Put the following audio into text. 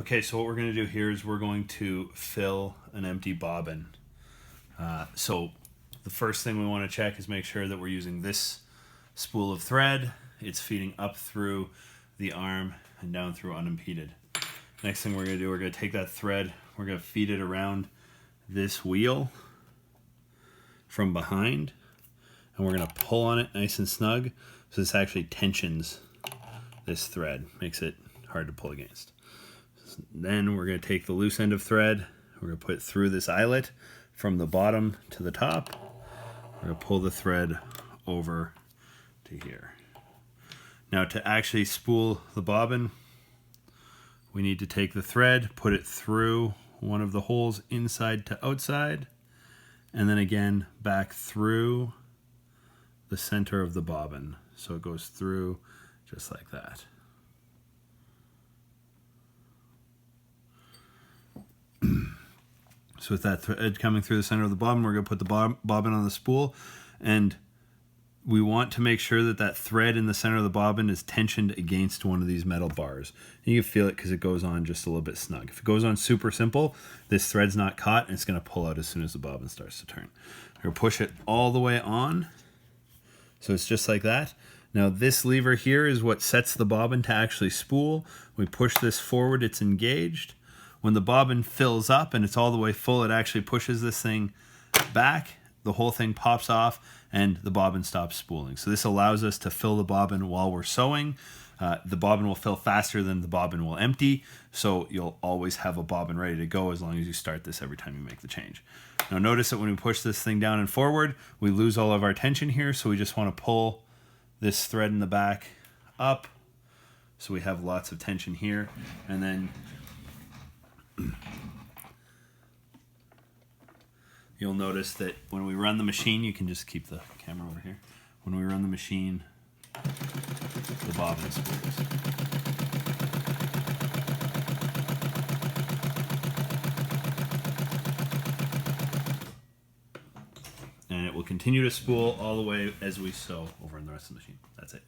Okay, so what we're going to do here is we're going to fill an empty bobbin. So the first thing we want to check is make sure that we're using this spool of thread. It's feeding up through the arm and down through unimpeded. Next thing we're going to do, we're going to take that thread, we're going to feed it around this wheel from behind, and we're going to pull on it nice and snug so this actually tensions this thread, makes it hard to pull against. Then we're going to take the loose end of thread, we're going to put it through this eyelet from the bottom to the top. We're going to pull the thread over to here. Now to actually spool the bobbin, we need to take the thread, put it through one of the holes inside to outside, and then again back through the center of the bobbin. So it goes through just like that. So with that thread coming through the center of the bobbin, we're going to put the bobbin on the spool, and we want to make sure that that thread in the center of the bobbin is tensioned against one of these metal bars. And you can feel it because it goes on just a little bit snug. If it goes on super simple, this thread's not caught and it's going to pull out as soon as the bobbin starts to turn. We're going to push it all the way on. So it's just like that. Now this lever here is what sets the bobbin to actually spool. We push this forward, it's engaged. When the bobbin fills up and it's all the way full, it actually pushes this thing back. The whole thing pops off and the bobbin stops spooling. So this allows us to fill the bobbin while we're sewing. The bobbin will fill faster than the bobbin will empty, so you'll always have a bobbin ready to go as long as you start this every time you make the change. Now notice that when we push this thing down and forward, we lose all of our tension here, so we just want to pull this thread in the back up so we have lots of tension here, and then you'll notice that when we run the machine, you can just keep the camera over here. When we run the machine, the bobbin spools. And it will continue to spool all the way as we sew over in the rest of the machine. That's it.